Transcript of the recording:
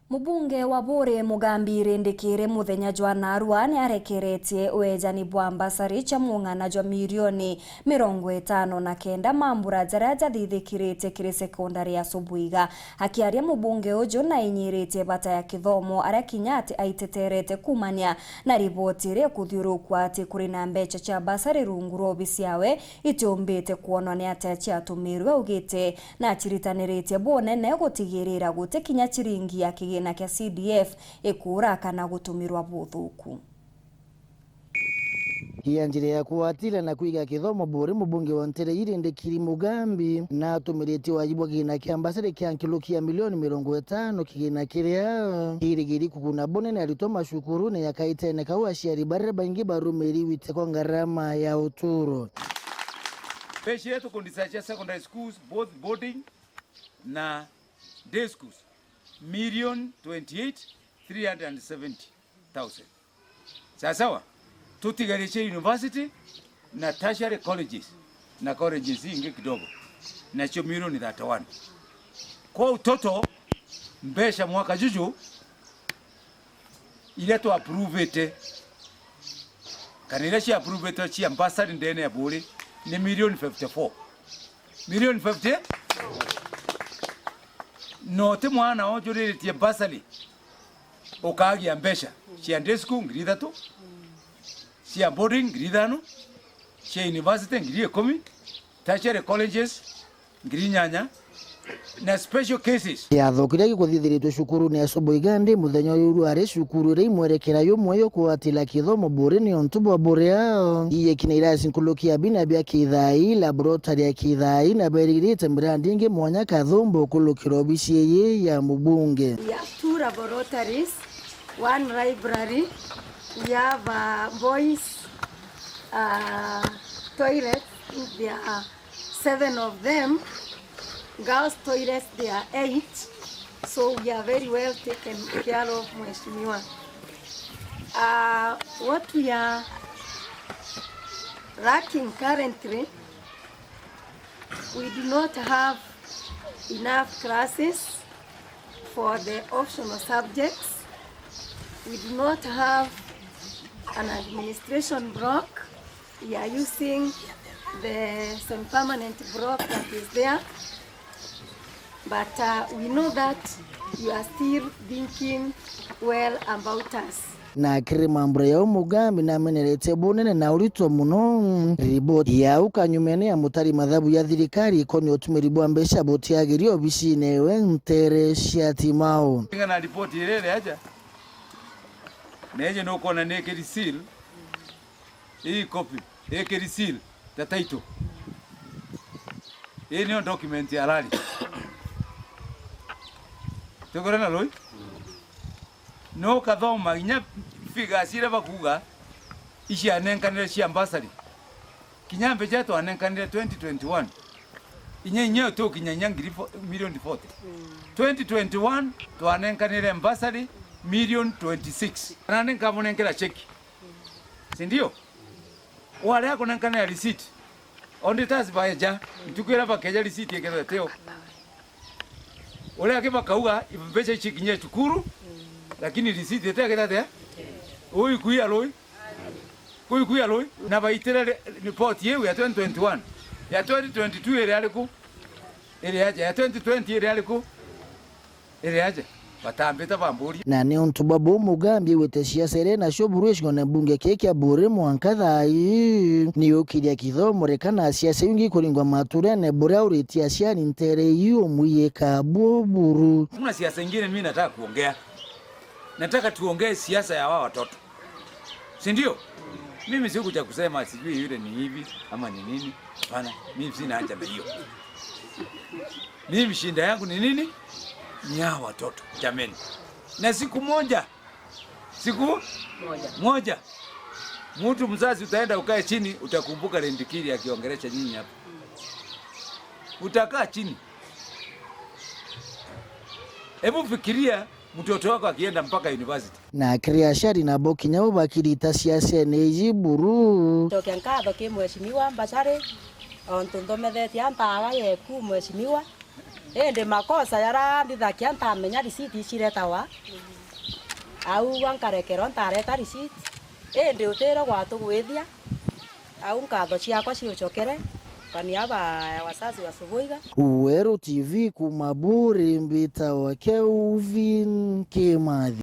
Mubunge wa Bure Mugambi Rindikiiri muthenya jwa narua ni arekeretie uejani bwa BURSARY cha MUNG'ANA jwa milioni 59 mambura jaria jathithikirite kiri sekondari ya Subuiga. Akiaria mubunge uju na inyiritie bata ya kithomo aria kinyati aiteterete kumania na riboti ria kuthiurukwa ati kuri na mbeca cha BURSARY rungu rwa obisi yawe itiumbite kuonwa ni atia ciatumirwe ugite na chiritaniritie bonene gutigirira gute kinya chiringi ya na kia CDF ekura kana gutumirwa buthuku. Njira ya kuatila na kuiga kithomo bure mubunge wa Rindikiiri Mugambi na atumirite wajibu kigina kia BURSARY kia nkilukia milioni 50 kigina kiria kirigiri kukuna bonene alitoma shukuru na yakaita na kawa shiari barre bangi barumeri wite kwa gharama ya uturo. Peshi yetu kundisaidia secondary schools both boarding na day schools 1,28,370,000. Sawa tutigarishe university na tertiary colleges na colleges ingi kidogo na cho milioni 31. Kwa utoto mbesha mwaka juju ile to approve ite kanila shi approve ite chi BURSARY ndene ya Bure ni milioni 54. Milioni 50 no te mwana ojo riritie BURSARY okagia mbesha cia day school ngiri 3 cia boarding ngiri 5 cia university ngiri 10 tertiary colleges ngiri 8 na special cases ya thokira gikuthithiritwe cukuru ni Subuiga ndi muthenya uyu ari cukuru ri mwerekera yumwe yo kuatila kithomo bure ni ontubo bure yao iye kinaira sinkulukia bina bya kithai laboratory ya kithai na berigirite mbrandinge mwanya kathumbo kulukira obisi ye ya mubunge. We have 2 laboratories, 1 library. We have boys toilets. There are 7 of them. Girls toilets, there are 8. So we are very well taken care of, Mheshimiwa. What we are lacking currently, we do not have enough classes for the optional subjects. We do not have an administration block. We are using the semi-permanent block that is there. But we know that you are still thinking well about us. Na kiri mambure ya Mugambi na menerete bonene na urito muno riboti ya ukanyumene ya mutari madhabu ya thirikari koni utumiri bwa mbesha boti ya girio obisi newe ntere shiatimao. Na ripoti ile aja neje no kona nekeri seal hii copy nekeri seal the title hii ni document ya rally tukorana loi no kathoma inya figa sire bakuga ishi anenkanire cia BURSARY kinyambe jato anenkanire 2021 inya to kinyanya ngiri milioni 40 2021 to anenkanire BURSARY milioni 26 anenka munenkera cheki si ndio wale yako nenkana receipt onde tazi baeja tukwera bakeja receipt yekero teo ole akiba kauga ibesha chikinye chukuru lakini receipt yeteketa uyu kuya loi na baitire report yewe ya 2021 ya 2022 ile aliku ile aje ya 2020 ile aliku ile aje batambeta bamburi na ne ontubabu Mugambi weteshia serena shoburu GICIGONE bunge keke bure mwankathai ni ukiria kithomo rekana siasa yungi kuringwa mature ne bure uritia siani ntere yu muyeka boburu. Kuna siasa nyingine mimi nataka kuongea. Nataka tuongee siasa ya wao watoto. Si ndio? Mimi sikuja kusema sijui yule ni hivi ama ni nini. Hapana, mimi sina haja na hiyo. Mimi shinda yangu ni nini? Ni hao watoto jameni. Na siku moja mtu mzazi utaenda ukae chini utakumbuka Rindikiiri akiongelesha nyinyi hapa. Utakaa chini. Hebu fikiria mtoto wako akienda mpaka university. Na kiria shari na bokinya ubakirita siasa neji buru. Tokenka doke Mheshimiwa BURSARY ontundomethetia ntaga yeku Mheshimiwa ende makosa yara ndithakia ntamenya risiti ciretawa au wankarekero ntareta risiti ende utero gwatugwithia au nkatho ciakwa ciucokere kaniaba wasazi wasubuiga. Weru TV kumaburi mbita wa Kelvin Kimathi.